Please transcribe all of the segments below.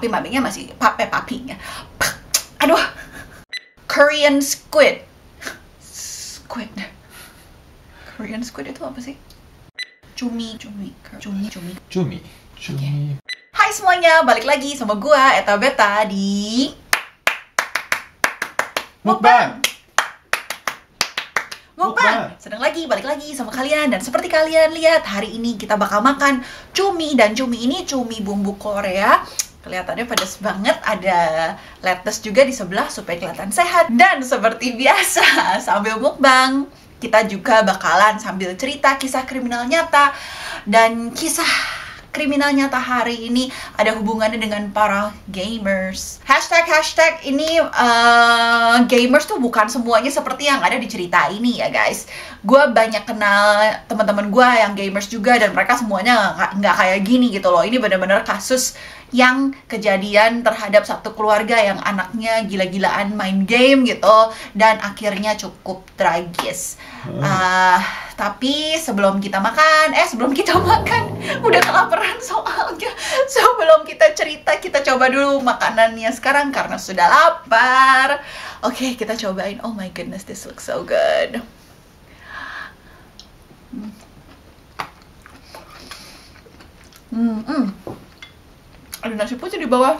Maminya masih papinya. Aduh. Korean squid. Korean squid itu apa sih? Cumi. Okay. Hai semuanya, balik lagi sama gua Eta Beta di Mukbang. Balik lagi sama kalian. Dan seperti kalian lihat, hari ini kita bakal makan cumi. Dan cumi ini cumi bumbu Korea. Kelihatannya pedas banget. Ada lettuce juga di sebelah supaya kelihatan sehat. Dan seperti biasa, sambil mukbang, kita juga bakalan sambil cerita kisah kriminal nyata. Dan kisah kriminal nyata hari ini ada hubungannya dengan para gamers. Hashtag ini gamers tuh bukan semuanya seperti yang ada di cerita ini ya guys. Gue banyak kenal teman-teman gue yang gamers juga dan mereka semuanya nggak kayak gini gitu loh. Ini benar-benar kasus yang kejadian terhadap satu keluarga yang anaknya gila-gilaan main game gitu dan akhirnya cukup tragis. Tapi sebelum kita makan, udah kelaparan soalnya. Sebelum kita cerita, kita coba dulu makanannya sekarang karena sudah lapar. Oke, kita cobain. Oh my goodness, this looks so good. Ada nasi putih di bawah.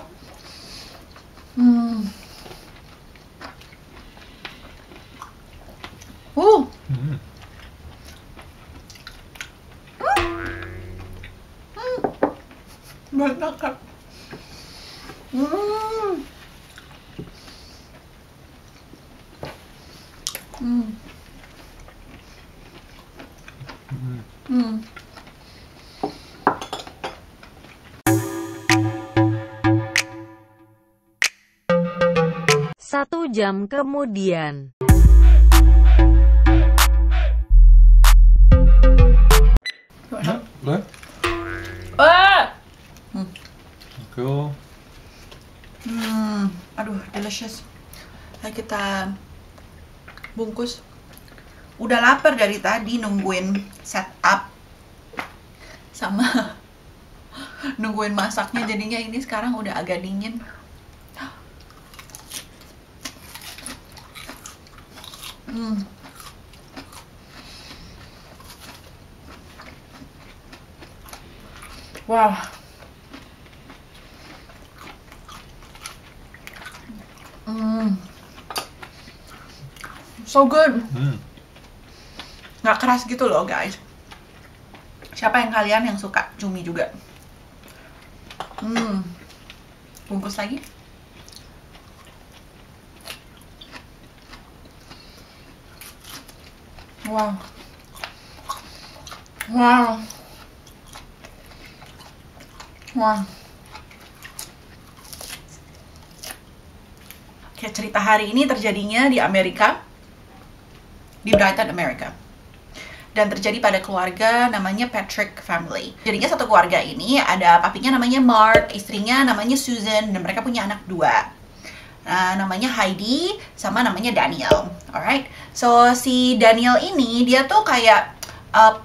Banyak kan. Satu jam kemudian. Cool. Aduh, delicious. Nah, kita bungkus. Udah lapar dari tadi nungguin setup sama nungguin masaknya, jadinya ini sekarang udah agak dingin. Wow. So good. Nggak keras gitu loh guys. Siapa yang suka cumi juga? Bungkus lagi. Wow. Oke, cerita hari ini terjadinya di Amerika, di Brighton, Amerika. Dan terjadi pada keluarga namanya Patrick family. Jadinya satu keluarga ini ada papinya namanya Mark, istrinya namanya Susan, dan mereka punya anak 2. Namanya Heidi sama namanya Daniel. Alright, so si Daniel ini dia tuh kayak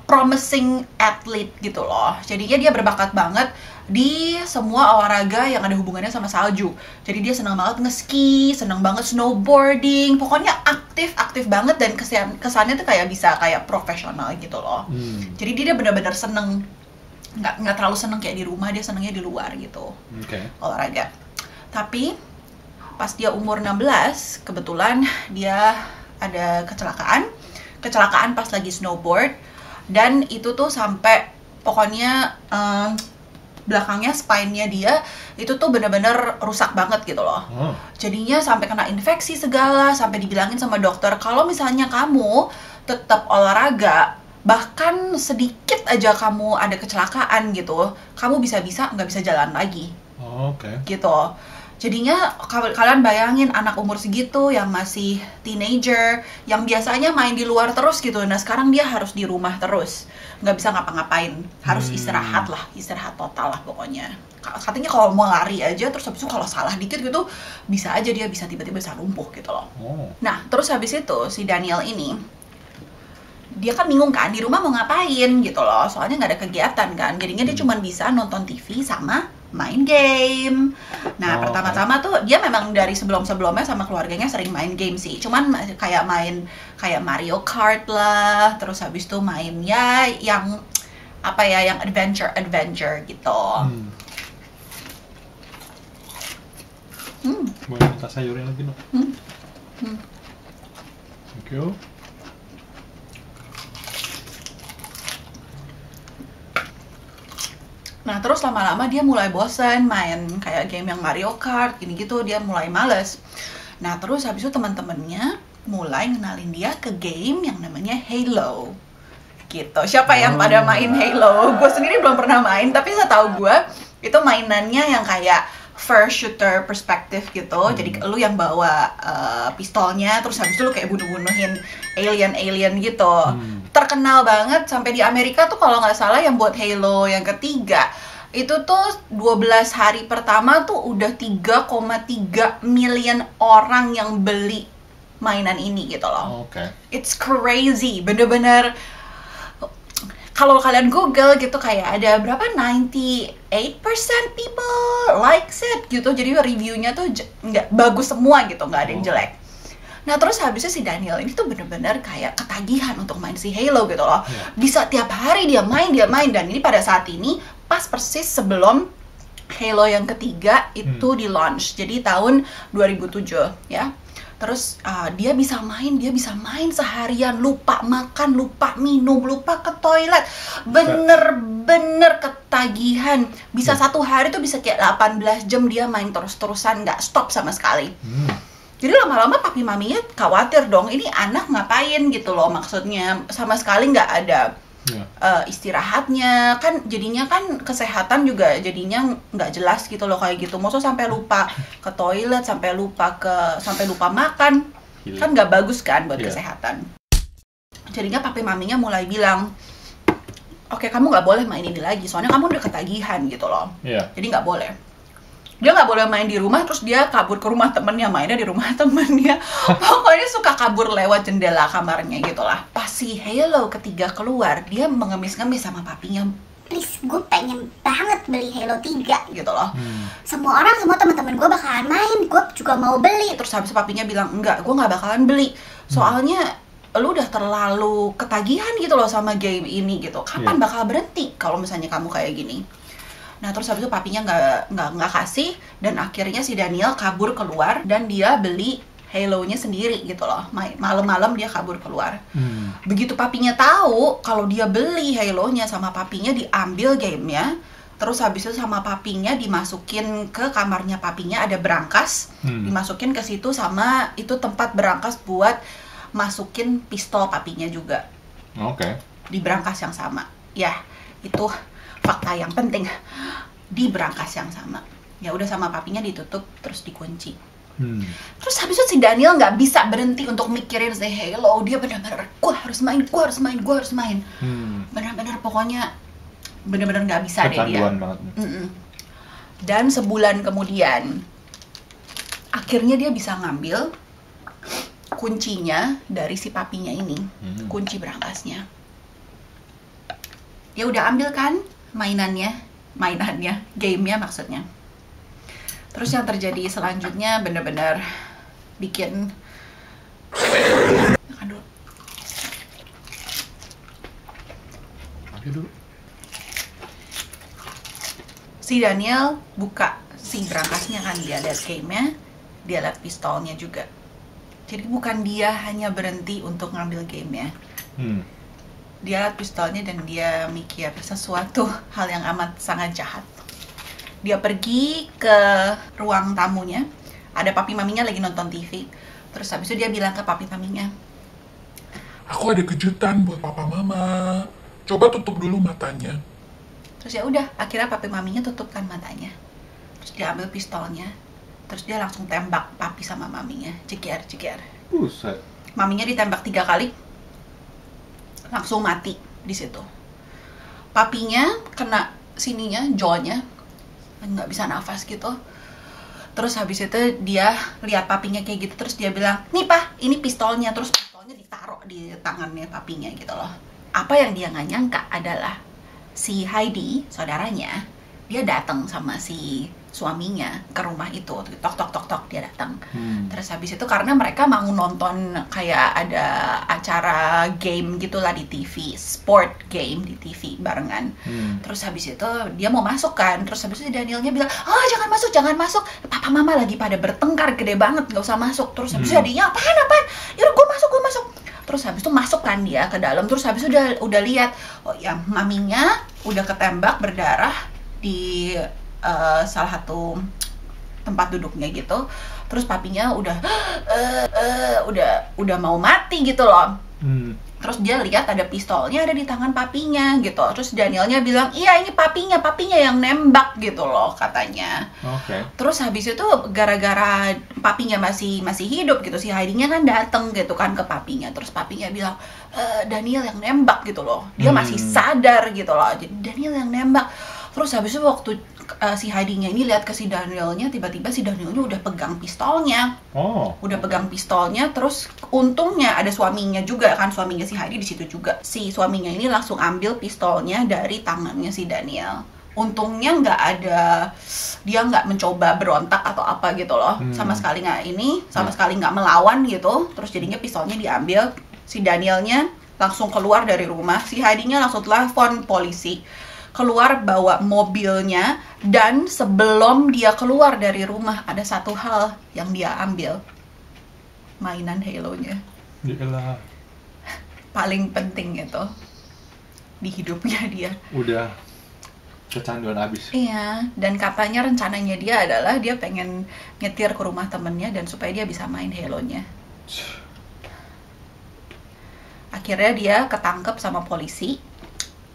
promising athlete gitu loh. Jadinya dia berbakat banget di semua olahraga yang ada hubungannya sama salju. Jadi dia senang banget nge-ski, senang banget snowboarding, pokoknya aktif banget dan kesannya tuh kayak bisa kayak profesional gitu loh. Jadi dia benar-benar seneng, nggak terlalu seneng kayak di rumah, dia senengnya di luar gitu. Olahraga. Tapi pas dia umur 16, kebetulan dia ada kecelakaan pas lagi snowboard, dan itu tuh sampai pokoknya belakangnya spine-nya dia itu tuh bener-bener rusak banget gitu loh. Jadinya sampai kena infeksi segala, sampai dibilangin sama dokter kalau misalnya kamu tetap olahraga, bahkan sedikit aja kamu ada kecelakaan gitu, kamu bisa-bisa nggak bisa jalan lagi. Gitu. Jadinya kalian bayangin anak umur segitu yang masih teenager, yang biasanya main di luar terus gitu. Nah sekarang dia harus di rumah terus, nggak bisa ngapa-ngapain, harus istirahat total lah pokoknya. Katanya kalau mau lari aja, terus habis itu kalau salah dikit gitu, bisa aja dia bisa tiba-tiba bisa lumpuh gitu loh. Nah terus habis itu si Daniel ini, dia kan bingung kan di rumah mau ngapain gitu loh, soalnya nggak ada kegiatan kan. Jadinya dia cuma bisa nonton TV sama main game. Nah, pertama-tama tuh dia memang dari sebelum-sebelumnya sama keluarganya sering main game sih. Cuman kayak main kayak Mario Kart lah, terus habis itu main ya yang apa ya, yang adventure gitu. Boleh minta sayurnya lagi dong. Thank you. Nah, terus lama-lama dia mulai bosan main kayak game yang Mario Kart, gini gitu, dia mulai males. Nah, terus habis itu teman-temannya mulai ngenalin dia ke game yang namanya Halo. Gitu. Siapa yang pada main Halo? Gue sendiri belum pernah main, tapi saya tahu gue itu mainannya yang kayak first shooter perspektif gitu. Jadi lu yang bawa pistolnya, terus habis itu lu kayak bunuh-bunuhin alien gitu. Terkenal banget sampai di Amerika tuh kalau nggak salah yang buat Halo yang ketiga itu tuh 12 hari pertama tuh udah 3,3 million orang yang beli mainan ini gitu loh. It's crazy, bener-bener. Kalau kalian Google gitu kayak ada berapa 98% people likes it gitu. Jadi reviewnya tuh nggak bagus semua gitu, nggak ada yang jelek. Nah, terus habisnya si Daniel ini tuh bener-bener kayak ketagihan untuk main si Halo gitu loh. Bisa tiap hari dia main. Dan ini pada saat ini pas persis sebelum Halo yang ketiga itu di launch. Jadi tahun 2007 ya. Terus dia bisa main seharian, lupa makan, lupa minum, lupa ke toilet, bener-bener ketagihan. Bisa satu hari tuh bisa kayak 18 jam dia main terus-terusan, nggak stop sama sekali. Jadi lama-lama papi maminya khawatir dong, ini anak ngapain gitu loh, maksudnya sama sekali nggak ada istirahatnya, kan jadinya kan kesehatan juga jadinya nggak jelas gitu loh kayak gitu. Maksudnya sampai lupa ke toilet, sampai lupa makan, kan nggak bagus kan buat kesehatan. Jadinya papi maminya mulai bilang, oke, kamu nggak boleh main ini lagi, soalnya kamu udah ketagihan gitu loh. Jadi nggak boleh. Dia nggak boleh main di rumah, terus dia kabur ke rumah temennya, mainnya di rumah temennya. Pokoknya suka kabur lewat jendela kamarnya gitu lah. Pas si Halo ketiga keluar, dia mengemis-ngemis sama papinya, please, gue pengen banget beli Halo 3 gitu loh. Semua teman-teman gue bakalan main, gue juga mau beli. Terus habis papinya bilang, enggak, gue nggak bakalan beli, soalnya lu udah terlalu ketagihan gitu loh sama game ini gitu. Kapan bakal berhenti kalau misalnya kamu kayak gini? Nah, terus habis itu papinya nggak kasih, dan akhirnya si Daniel kabur keluar dan dia beli Halo-nya sendiri gitu loh. Malam-malam dia kabur keluar. Begitu papinya tahu kalau dia beli Halo-nya, sama papinya diambil gamenya, terus habis itu sama papinya dimasukin ke kamarnya papinya, ada berangkas, dimasukin ke situ, sama itu tempat berangkas buat masukin pistol papinya juga. Di berangkas yang sama. Ya, itu fakta yang penting, di berangkas yang sama. Ya udah, sama papinya ditutup terus dikunci. Terus habis itu si Daniel nggak bisa berhenti untuk mikirin si Halo. Dia benar-benar, gue harus main. Benar-benar pokoknya benar-benar nggak bisa deh dia. Dan sebulan kemudian akhirnya dia bisa ngambil kuncinya dari si papinya ini, kunci berangkasnya. Dia udah ambil kan mainannya, gamenya maksudnya. Terus yang terjadi selanjutnya bener-bener bikin, aduh, si Daniel buka si berangkasnya kan, dia lihat gamenya, dia lihat pistolnya juga. Jadi bukan dia hanya berhenti untuk ngambil gamenya, dia lihat pistolnya dan dia mikir sesuatu hal yang amat sangat jahat. Dia pergi ke ruang tamunya, ada papi maminya lagi nonton TV. Terus habis itu dia bilang ke papi maminya, aku ada kejutan buat papa mama, coba tutup dulu matanya. Terus ya udah, akhirnya papi maminya tutupkan matanya. Terus dia ambil pistolnya, terus dia langsung tembak papi sama maminya, cekiar. Buset. Maminya ditembak 3 kali, langsung mati di situ. Papinya kena sininya, jawnya, nggak bisa nafas gitu. Terus habis itu dia lihat papinya kayak gitu, terus dia bilang, nih pak, ini pistolnya. Terus pistolnya ditaruh di tangannya papinya gitu loh. Apa yang dia nggak nyangka adalah si Heidi, saudaranya, dia datang sama si suaminya ke rumah itu, tok tok tok tok, dia datang. Terus habis itu karena mereka mau nonton kayak ada acara game gitulah di TV, sport game di TV barengan. Terus habis itu dia mau masuk kan, terus habis itu Danielnya bilang, oh jangan masuk, papa mama lagi pada bertengkar gede banget, nggak usah masuk. Terus habis itu adiknya apaan, yaudah gue masuk. Terus habis itu masuk kan dia ke dalam, terus habis itu udah lihat, oh ya maminya udah ketembak berdarah di salah satu tempat duduknya gitu. Terus papinya udah mau mati gitu loh. Terus dia lihat ada pistolnya ada di tangan papinya gitu. Terus Danielnya bilang, iya ini papinya yang nembak gitu loh katanya. Terus habis itu gara-gara papinya masih hidup gitu, si Heidi-nya kan dateng gitu kan ke papinya. Terus papinya bilang, Daniel yang nembak gitu loh. Dia masih sadar gitu loh. Jadi Daniel yang nembak. Terus habis itu waktu si Heidi-nya ini lihat ke si Danielnya, tiba-tiba si Danielnya udah pegang pistolnya. Udah pegang pistolnya, terus untungnya ada suaminya juga kan, suaminya si Heidi di situ juga. Si suaminya ini langsung ambil pistolnya dari tangannya si Daniel. Untungnya dia nggak mencoba berontak atau apa gitu loh. Sama sekali nggak melawan gitu. Terus jadinya pistolnya diambil, si Danielnya langsung keluar dari rumah, si Heidi-nya langsung telepon polisi. Keluar bawa mobilnya, dan sebelum dia keluar dari rumah ada satu hal yang dia ambil, mainan Halo-nya. Yalah. Paling penting itu di hidupnya dia. Udah kecanduan abis. Iya, dan katanya rencananya dia adalah dia pengen nyetir ke rumah temennya dan supaya dia bisa main Halo-nya. Akhirnya dia ketangkep sama polisi.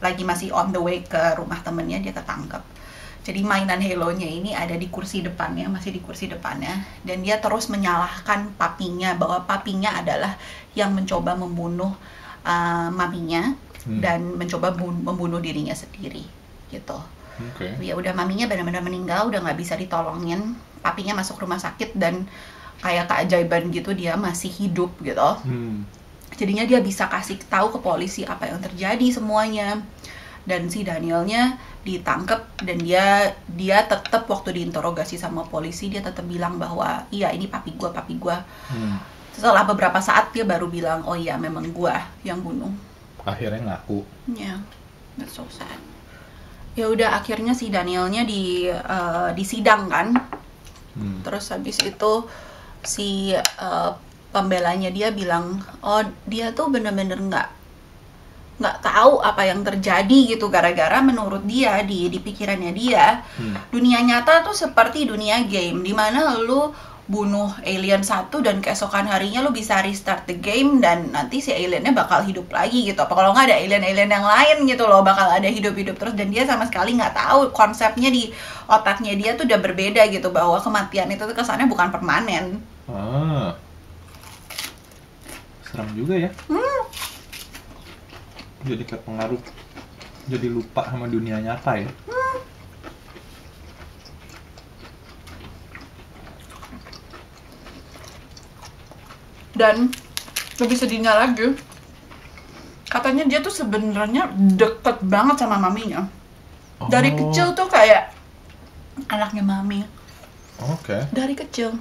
Lagi masih on the way ke rumah temennya, dia ketangkep. Jadi mainan Halo-nya ini ada di kursi depannya, masih di kursi depannya. Dan dia terus menyalahkan papinya, bahwa papinya adalah yang mencoba membunuh maminya dan mencoba membunuh dirinya sendiri gitu. Ya udah, maminya benar-benar meninggal, udah nggak bisa ditolongin. Papinya masuk rumah sakit dan kayak keajaiban gitu dia masih hidup gitu. Jadinya dia bisa kasih tahu ke polisi apa yang terjadi semuanya. Dan si Danielnya ditangkep dan dia tetap waktu diinterogasi sama polisi dia tetap bilang bahwa iya ini papi gua. Setelah beberapa saat dia baru bilang, oh iya memang gua yang bunuh. Akhirnya ngaku. Ya, that's so sad. Ya udah, akhirnya si Danielnya disidang kan. Terus habis itu si pembelanya dia bilang, oh dia tuh bener-bener nggak tahu apa yang terjadi gitu, gara-gara menurut dia di pikirannya dia dunia nyata tuh seperti dunia game, dimana lu bunuh alien satu dan keesokan harinya lu bisa restart the game dan nanti si aliennya bakal hidup lagi gitu. Apa kalau nggak ada alien yang lain gitu loh, bakal ada hidup terus. Dan dia sama sekali nggak tahu, konsepnya di otaknya dia tuh udah berbeda gitu, bahwa kematian itu tuh kesannya bukan permanen. Serem juga ya. Jadi kepengaruh, jadi lupa sama dunia nyata ya. Dan lebih sedihnya lagi, katanya dia tuh sebenarnya deket banget sama maminya. Dari kecil tuh kayak anaknya mami. Dari kecil.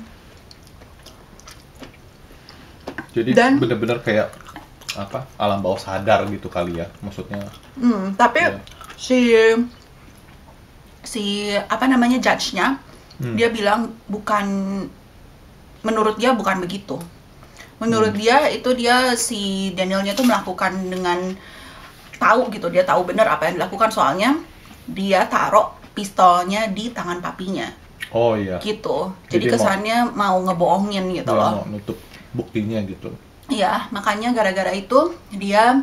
Jadi bener-bener kayak apa, alam bawah sadar gitu kali ya maksudnya. Tapi ya. si apa namanya judge-nya dia bilang menurut dia bukan begitu. Menurut dia itu si Danielnya tuh melakukan dengan tahu gitu, dia tahu bener apa yang dilakukan, soalnya dia taruh pistolnya di tangan papinya. Gitu. Jadi kesannya mau ngebohongin gitu loh. Mau nutup buktinya gitu. Iya, makanya gara-gara itu dia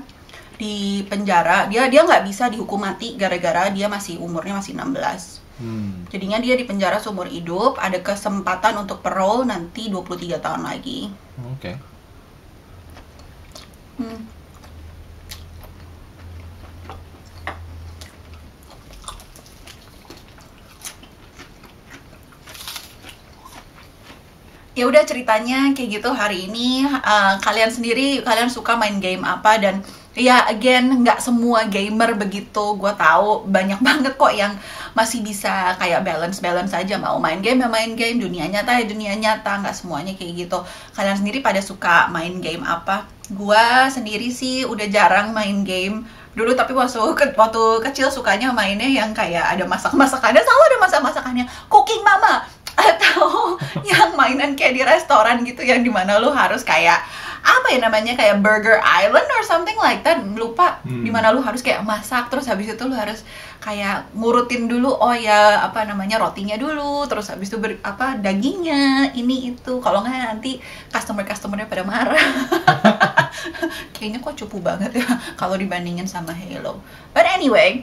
di penjara. Dia nggak bisa dihukum mati gara-gara dia umurnya masih 16. Jadinya dia di penjara seumur hidup, ada kesempatan untuk parole nanti 23 tahun lagi. Ya udah, ceritanya kayak gitu hari ini. Kalian sendiri, kalian suka main game apa? Dan ya again, nggak semua gamer begitu. Gue tahu banyak banget kok yang masih bisa kayak balance aja, mau main game ya main game, dunia nyata ya dunia nyata, nggak semuanya kayak gitu. Kalian sendiri pada suka main game apa? Gua sendiri sih udah jarang main game dulu, tapi waktu kecil sukanya mainnya yang kayak ada masak-masakannya, selalu ada masak-masakannya, cooking mama, atau yang mainan kayak di restoran gitu, yang dimana lu harus kayak apa ya namanya, kayak Burger Island or something like that, lupa. Dimana lu harus kayak masak, terus habis itu lu harus kayak ngurutin dulu, oh ya apa namanya, rotinya dulu, terus habis itu dagingnya, ini itu. Kalau nggak nanti customernya pada marah. Kayaknya kok cupu banget ya kalau dibandingin sama Halo. But anyway,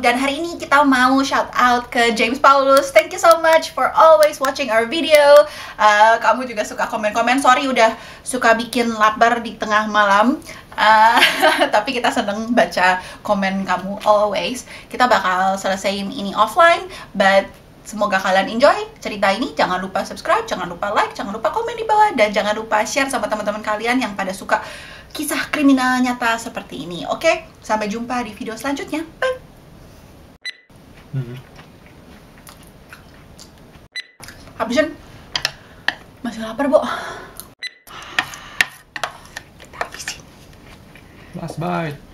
dan hari ini kita mau shout out ke James Paulus. Thank you so much for always watching our video. Kamu juga suka komen-komen. Sorry udah suka bikin lapar di tengah malam. Tapi kita seneng baca komen kamu always. Kita bakal selesaiin ini offline, but semoga kalian enjoy cerita ini. Jangan lupa subscribe, jangan lupa like, jangan lupa komen di bawah, dan jangan lupa share sama teman-teman kalian yang pada suka kisah kriminal nyata seperti ini. Oke, sampai jumpa di video selanjutnya. Bye. Habisin. Masih lapar, Bo. Last bite.